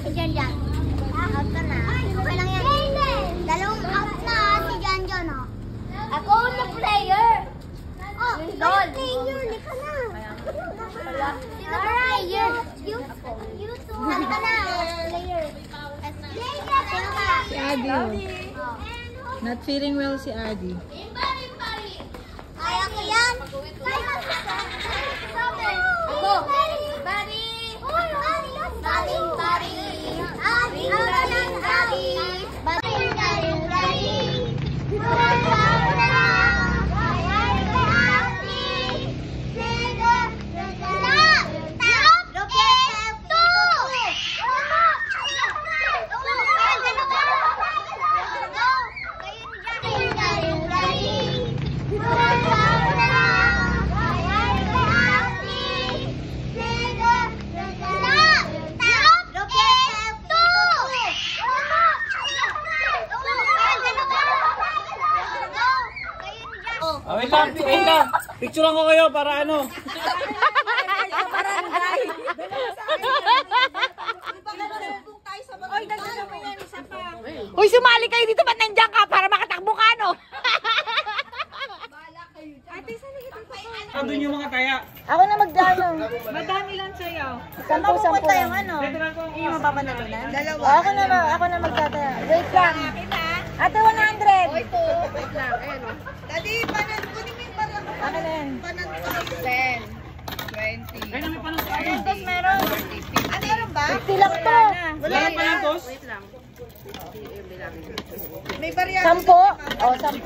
Si Janjan. Out ka na. Okay lang yan. Dalawang out na si Janjan, oh. Ako na player. Oh, Dol. Player, di ka na. Sino ba player? You two. Sali ka na. Player. Sino ka? Si Adi. Not feeling well si Adi. Kaya ko yan. Ako. Bari. Bari. Wait lang. Picturean ko kayo para ano. Uy, sumali kayo dito. Ba't nandiyan ka? Para makatakbo ka, no? Doon yung mga taya. Ako na magdano. Madami lang sa'yo. 10-10 yung ano? Yung mapapanalunan? Dalawa. Ako na magtataya. Wait lang. Ate, 100. Wait lang. Ayan o. Daddy, panan. Kunin mo yung parang. Ako na yan. 10, 20. Kaya namin panang sa Ayan, tapos meron. Ano meron ba? 50 lang to. Wala na panangkos? Wait lang. May barya. 10. O, 10.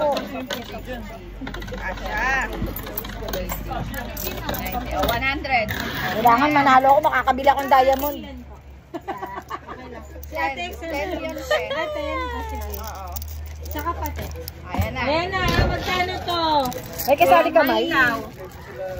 Asya. 90. O, 100. Kailangan manalo ako. Makakabila akong diamond. 10 yun, 10. Oo. Saka pati. Ayan na. Ayan na. Magkano to? May kasali ka, May?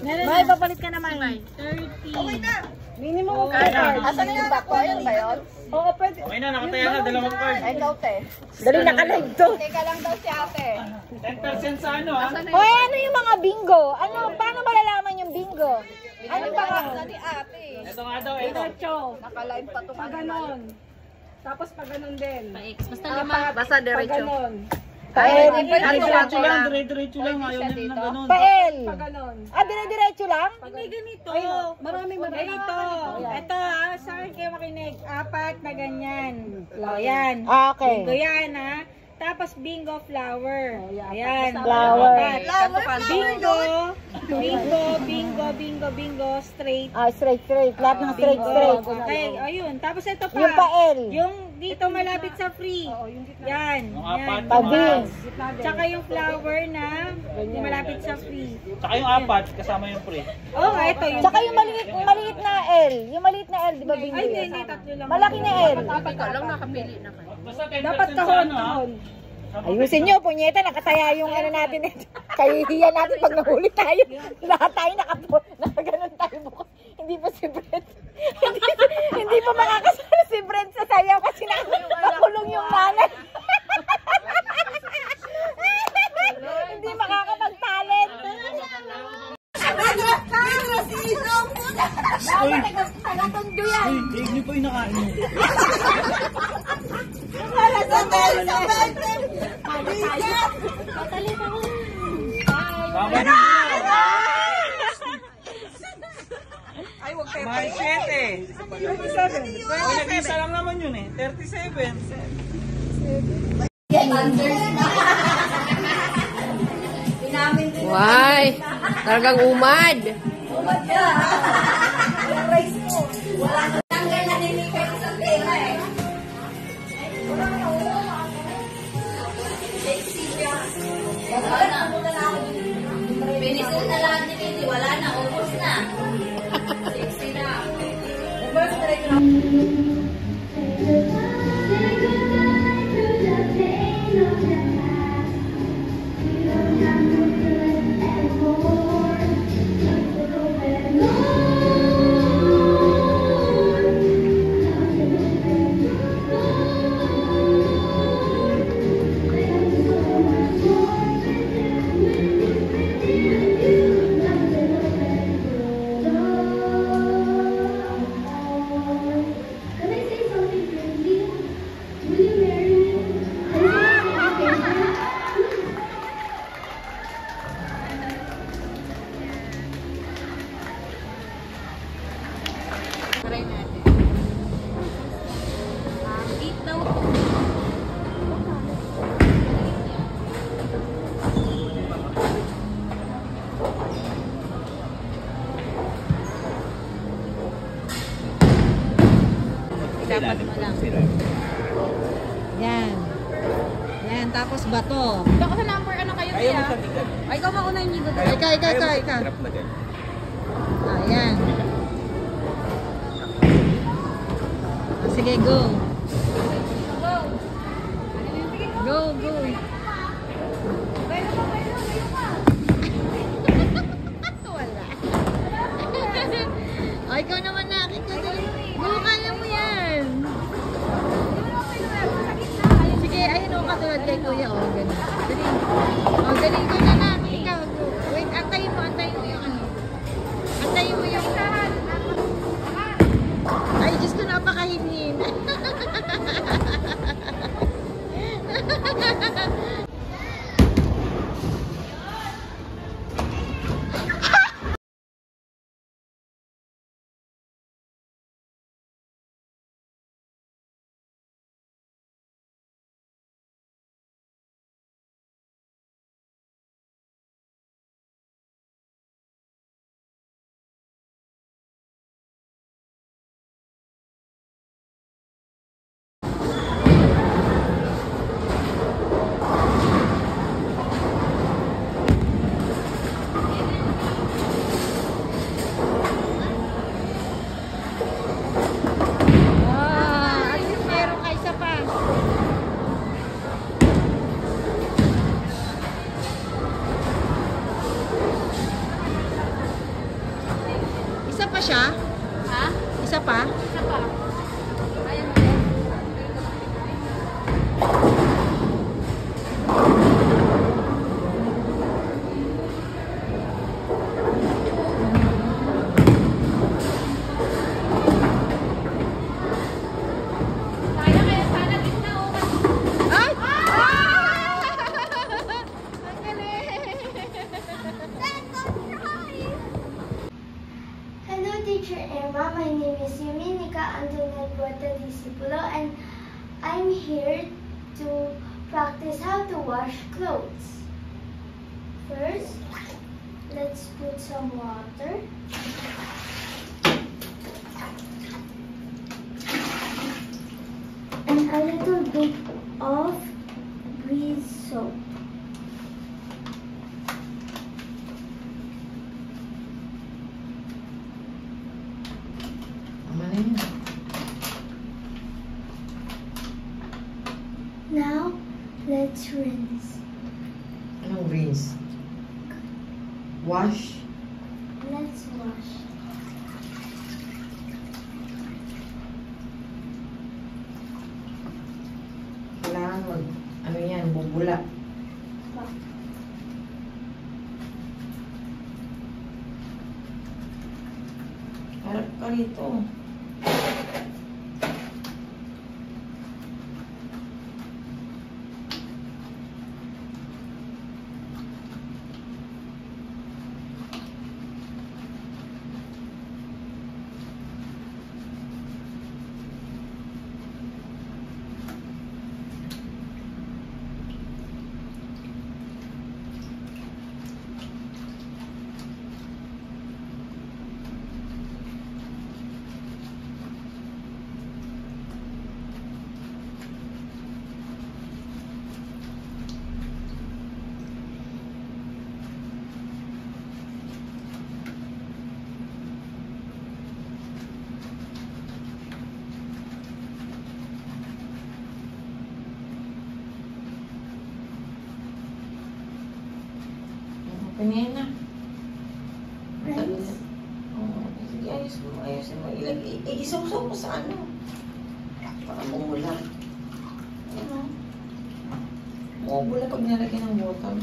May, papalit ka naman. 30. Okay na. Minimum of Asan na yung back ko? Ayun ba yun? Oo, pwede. Okay na, nakataya na. Dalawang card. Ay, daw, te. Dali naka-live to. Teka lang daw si ate. 10% sa ano ha? Hoy, ano yung mga bingo? Ano, paano malalaman yung bingo? Ano yung mga... Ni ate. Ito nga daw, ito. Naka-live pa ito. Ganon. Tapos pag ganon din. Basta lima. Basta diretso. Pael. Diretso lang, diretso lang. Ayaw nila ng ganun. Pael. Ah, dire-diretso lang? Hindi ganito. Marami. Ganito. Ito sa akin kayo makinig. 4 na ganyan. O, yan. Ah, okay. Bingo yan, ha. Tapos bingo flower. Ayan. Flower. Bingo, straight. Ah, straight. Lahat ng straight. Okay, ayun. Tapos ito pa. Yung pael. Yung dito malapit sa free. Yan. Yung apat. Pabing. Tsaka yung flower na yung malapit sa free. Tsaka yung apat, kasama yung pre. Oh, ito yung. Tsaka yung maliit na L. Yung maliit na L, di ba bingo? Ay, hindi, tatlo lang. Malaki na L. Basta 10% Dapat sa ano ha? kahon. Ayusin nyo, punyeta, nakataya yung ano natin. Kahihiyan natin pag nahuli tayo. Lahat tayo nakaganon tayo bukas. Hindi pa si Brent. hindi pa makakasama si Brent sa sayaw kasi nakulong yung nanay. Hindi makakapagtalent. Uy, daig niyo pa yung nakain mo. Tama na. Ay, huwag kayo. Mahal 7. Oh, nag-isa lang naman yun eh. 37. Why? Talagang umad. Pinisil na lahat ni Mindy. Wala na. Ubus na. 60 na. dapat mo lang. Yan. Yan, tapos bato. Baka sa number ano kayo Ayaw mo kaya? sa tigan. Ay, ikaw mauna yung dito. Ikaw. Hirap na ganyan. Ayan. Sige, go. Go. Wala. O, ikaw naman na. Go, kaya mo yan. Sige, ayun o, katulad kay Kuya. O, ganun. Galing ko na lang. Ikaw, go. Wait, antayin mo yung ano. Antayin mo yung... Ay, Diyos ko, napakahinin. At least meron ka isa pa. Isa pa siya? Ha? Isa pa? Isa pa. Ayan mo. Kaya sana gitna o. Ay! Ang galing! Hello, Teacher Emma. My name is Yuminica Antoinette Guata Disipulo, and I'm here to practice how to wash clothes. First, let's put some water. And a little bit of grease soap. Now, let's rinse. Anong rinse? Wash? Let's wash. Kailangan mag, ano yan, bubula. Harap ka rito. Ganyan na. Rinse. Oo. Sige, ayusin mo. Ilagay. Isaw-saw mo sa ano. Para bumula. Ano? Bumula pag nalagyan ng water.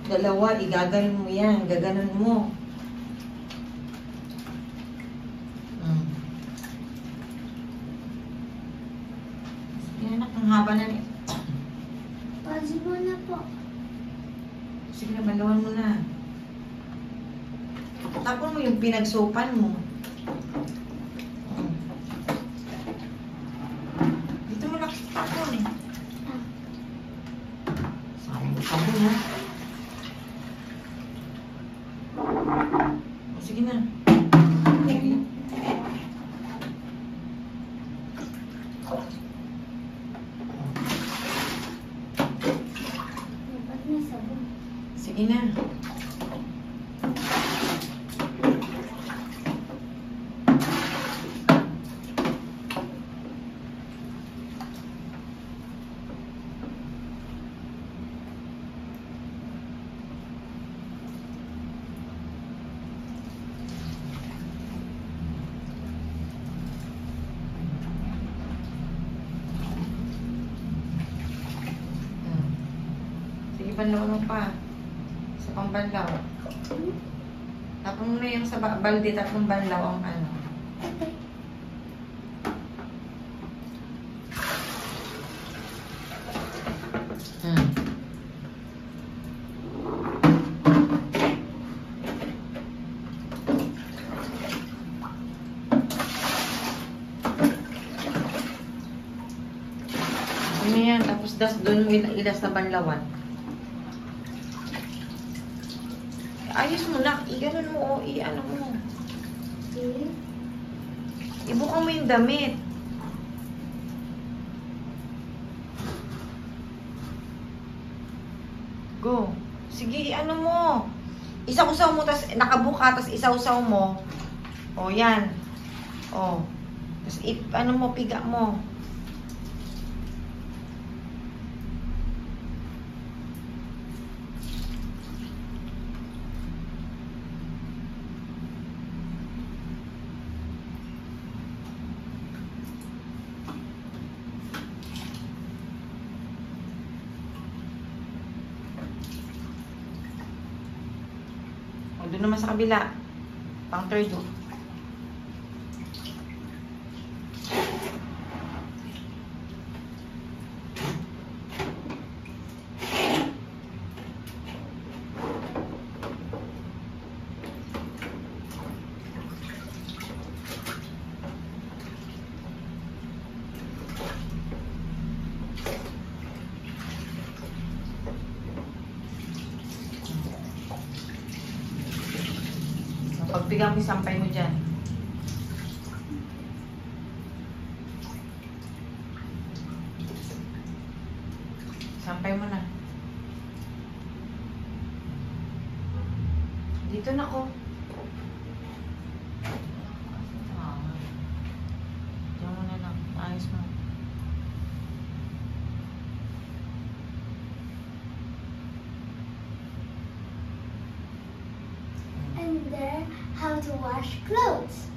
Dalawa, igaganon mo yan. Gaganon mo. Ang haba na niya. Pause mo na po. Sige na, balawan mo na. Tapon mo yung pinagsopan mo. Dito mo nakitapon eh. Sayang mo tapon ha. Sige na. Sige na. Sige, banlaw mo pa. Sa pambanlaw. Tapos mo na yung sa balde, tatlong banlaw ang ano. Ano yan? Tapos doon mo ilas na banlawan. Ayos mo na. I-ganon mo o i-ano mo. Ibukang mo yung damit. Go. Sige, ano mo. Isa-usaw mo, tas nakabuka, tas isa-usaw mo. O, yan. O. Tas ano mo, piga mo. Doon naman sa kabila. Pang third do. Pagbigang mo, sampay mo dyan. Sampay mo na. Dito na ko. Diyan mo na lang. Ayos mo. And there, how to wash clothes.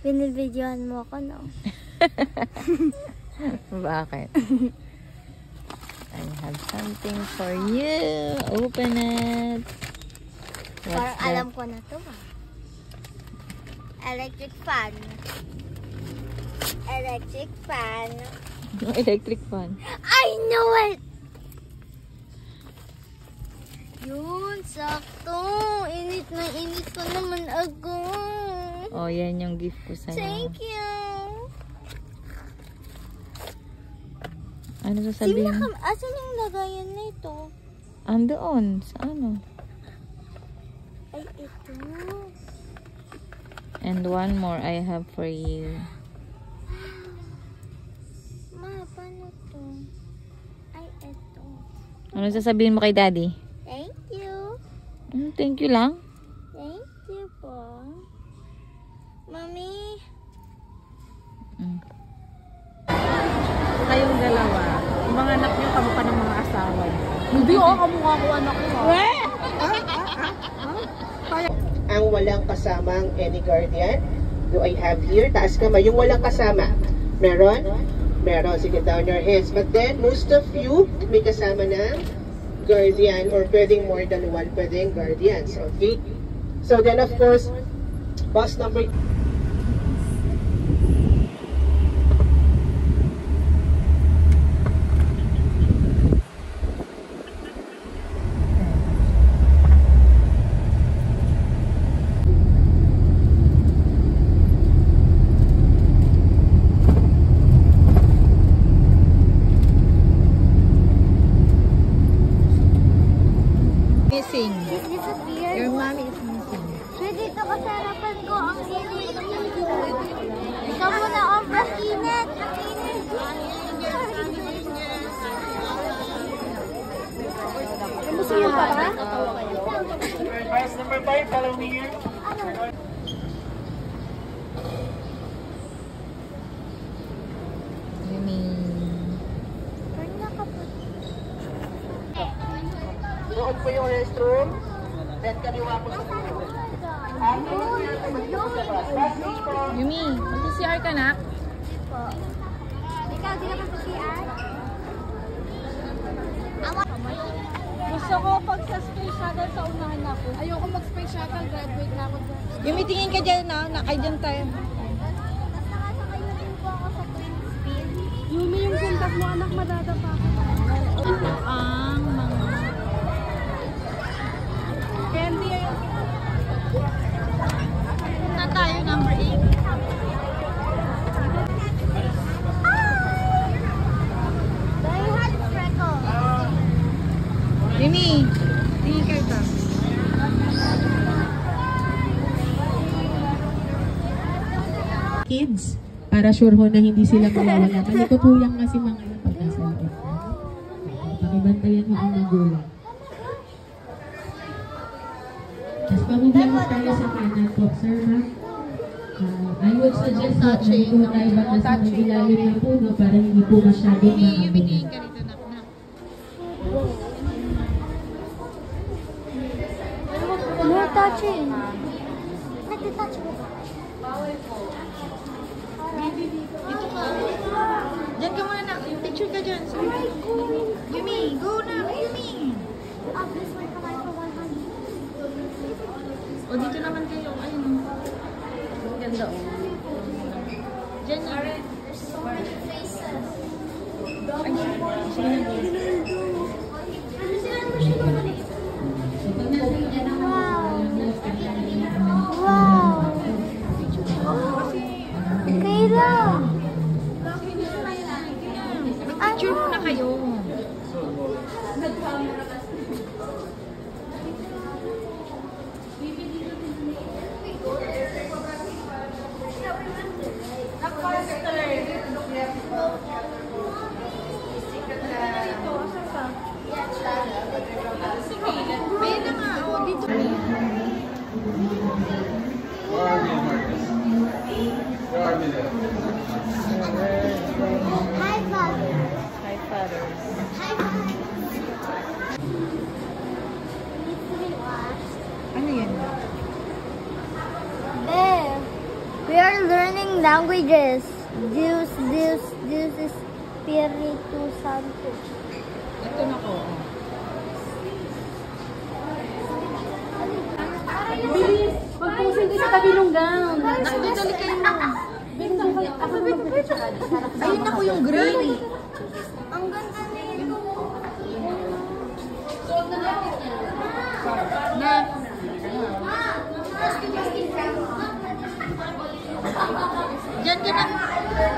Binibidyohan mo ako, no? Bakit? I have something for you. Open it. Parang alam ko na to, ha? Electric fan. Electric fan. Electric fan. I know it! Yun, sakto. Init na init ko naman ako. Oh, yan yung gift ko sa'yo. Thank you. Ano sasabihin? Asan yung lagayan na ito? Andoon. Sa ano? Ay, ito. And one more I have for you. Ma, paano to? Ay, ito. Ano sasabihin mo kay Daddy? Thank you. Thank you lang. Thank you po. Mami. Kayong dalawa, yung mga anak nyo, kamukha ng mga asawa nyo. Hindi ako kamukha ko anak ko. Ang walang kasamang any guardian. Do I have here? Taas kamay. Yung walang kasama. Meron? Meron. Sige, down your heads. But then, most of you may kasama ng guardian or pwedeng more than one pwedeng guardians. Okay? So then, of course, box number Class number 5, follow me here. Doon po yung restroom. Then kaliwa po sa dulo. Yumi, mag-CR ka na? Ikaw, di ka pa sa CR? Gusto ko pag sa space shuttle sa unahan ako. Ayoko mag-space shuttle, graduate na ako dyan. Yumi, tingin ka dyan na. Nakay dyan tayo. Tapos nakasakay na din po ako sa Twin Speed. Yumi, yung contact mo, anak, madadapa ako. Ang mga... Candy, ayun. Na tayo, number 8. Very hard freckle. Yumi, tingin ka ito. Kids, para sure ho na hindi sila mawawala. Ganito po yung kasi mga pagkasa loob. Pakibantayan mo ang magulang. Tapos pamigyan mo tayo sa kanan po, sir, ma'am. I would suggest na dito tayo baka sa may ilalim ng puno para hindi po masyadong Yumi, mahabulan. tingin ka rito, nak. No touching. Nagtitouch mo ba? Dito ka. Diyan ka muna, nak. Picture ka dyan. Yumi, go na. Yumi. This one kamay for 100. O, dito naman kayo. Ayun. Ang ganda, o. Diyan na. Ay, sige na. Wow! Kayla! Picture muna kayo. May na nga, o, dito. Hi, Father. Hi, Father. Hi, Father. Needs to be washed. Ano yan? There. We are learning languages. Deus Espiritu Santo. Ito na ko. Bilis! Pag-pusin ko sa tabi ng gown. Nakadali kayo mo. Ako, Ayun ako yung green. Ang ganda nito. Na. Diyan ka na.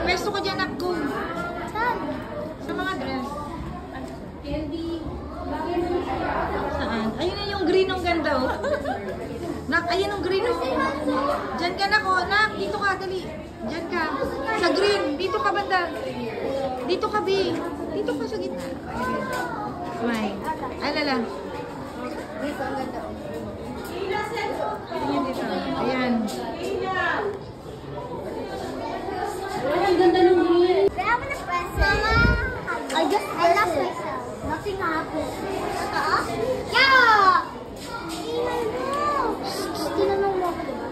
Pwesto ko dyan ako. Saan? Sa mga dress. Saan? Ayun na yung green ng ganda, oh. Nak, ayun yung green, oh. Diyan ka na ko. Nak, dito ka, dali. Diyan ka. Sa green. Dito ka, banda. Dito ka, B. Dito ka sa gitna. Smile. Ay, lala. Dito ang ganda. Tingin dito. Ayan. Ang ganda ng green. Kaya mo na present. Mama, I love myself. Nothing happened. Totoo? Yeah! Tingnan mo. Tinanong mo ako, diba?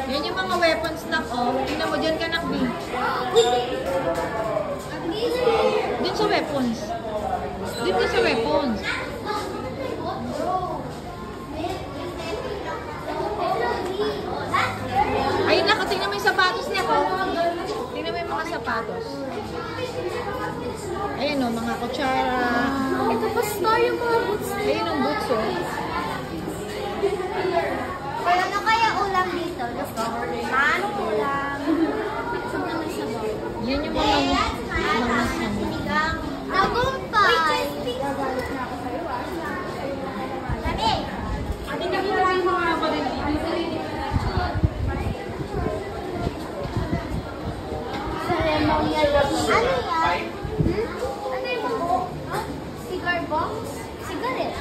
Yan yung mga weapons na ko. Tingnan mo dyan ka, nak, B. Dun sa weapons. Dun ka sa weapons. Ayun na, tingnan mo yung sapatos niya ko. Tingnan mo yung mga sapatos. Ayan o, mga kutsara. Ito pa star yung mga boots. Ayun ang boots o. Ano kaya ulam dito? Anong ulam? Sobrang may sabaw. Yan yung mga Sinigang. Tagumpay. Gagalit na ako sa'yo, Sabi. Ano yung cigar box? Cigarette.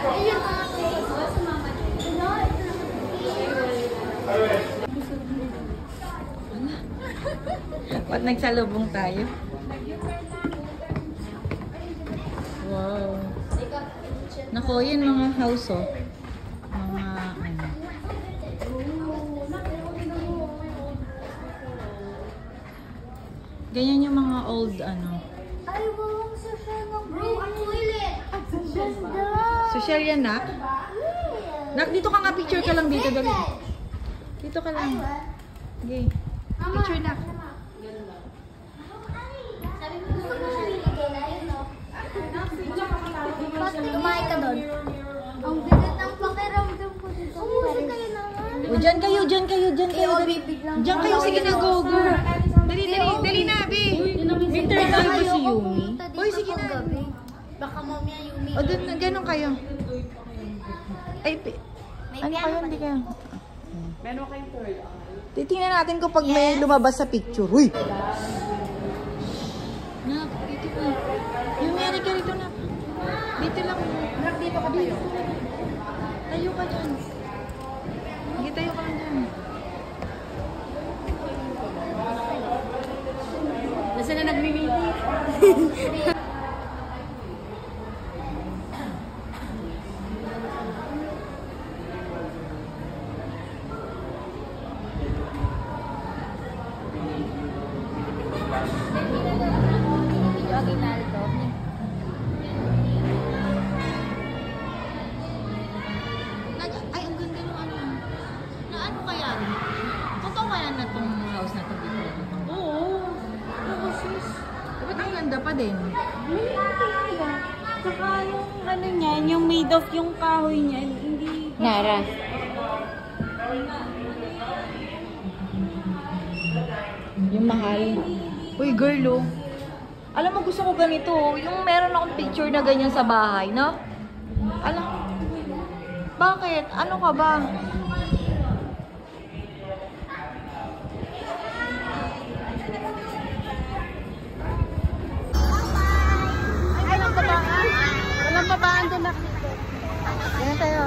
Ayun ang Ba't nagsalubong tayo? Wow. Nako, yun mga house, oh. Mga, ano. Ganyan yung mga old, ano. Ay, walang social ng bro. Ang toilet. Ganda. Social yan, Nak? Nak, dito ka nga. Picture ka lang dito. Dali. Dito ka lang. Okay. Picture, Nak. Sabi mo gusto mo siya na yun, no? Ba't kumain ka doon? Ang bigat ang pakiramdam ko dito. Umusin kayo naman. O, dyan kayo. Dyan Dali. Dyan kayo. Sige na, go. Dali na, Abi. May turn on ba si Yumi? Hoy, sige na. Baka mamaya Yumi. O, doon, ganun kayo. Ay, ano kayo? Hindi kayo. Meron kayong third. Titingnan natin kung pag may lumabas sa picture. Uy! Nak, dito ka. Yumi, ano ka rito, Nak? Dito lang. Nak, dito ka tayo. Tayo ka dyan. Sige, tayo ka lang dyan. Basta na nagmimiti. Ay, ang ganda ng ano. Na ano kaya? Totoo kaya na itong house na ito dito? Oo. Oo, sis. Ba't ang ganda pa din? Saka yung ano niyan, yung made of yung kahoy niyan, hindi... Nara. Yung mahal. Uy, girl, oh. Alam mo, gusto ko ganito, oh. Yung meron akong picture na ganyan sa bahay, no? Alam, bakit? Ano ka ba? Walang babaan doon na. Yan tayo.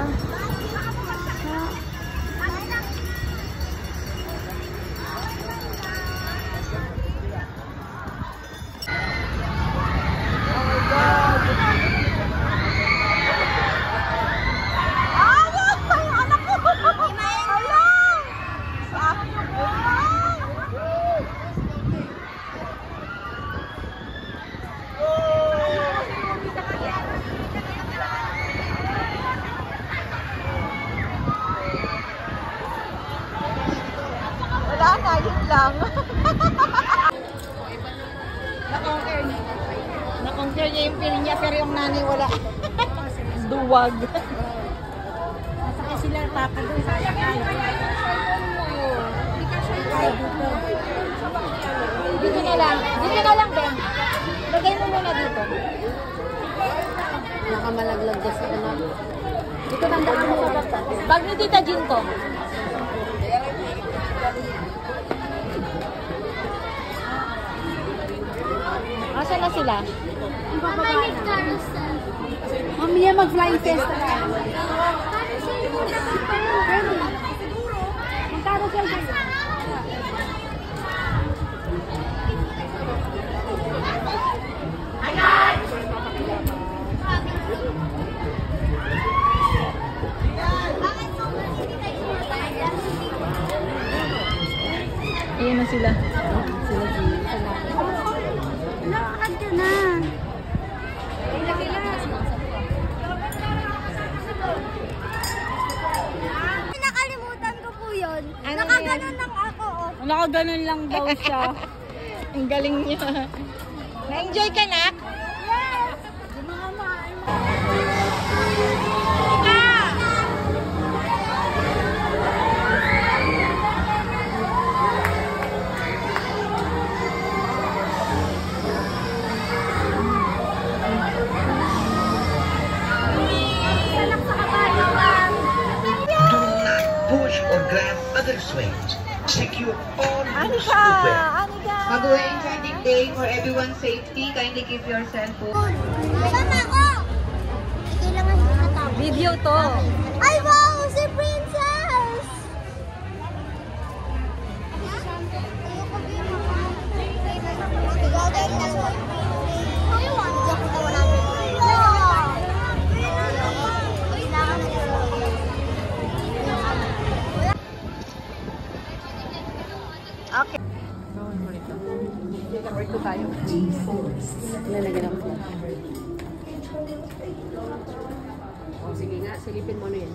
Wala na, yun lang. Na-conquer niya yung piling niya, pero yung nanay wala. Duwag. Saka sila papa doon sa sakay. Dito na lang. Dito na lang, Ben. Lagay mo muna dito. Nakamalaglag ka sa anak. Dito tandaan mo sa bata. Bag ni Tita Jean to. Asa na sila? Mama, may carousel. Mamaya mag-flying fest na tayo. Carousel mo na. Mag-carousel kayo. Ayan na sila. Lakad ka na. Nakalimutan ko po yun. Ano Nakaganon lang ako. Oh. Nakaganon lang daw siya. Ang galing niya. Na-enjoy ka, Nak? Yes! Do not push or grab other swings. Secure all Anika! Anika! Mag-uwi trending day for everyone's safety. Kindly keep your cellphone. Sama ko! Kailangan hindi natapos. Video to. Ay, wow! Si Princess! Okay. Ito tayo. Lalagyan ako. Sige nga, silipin mo na yun.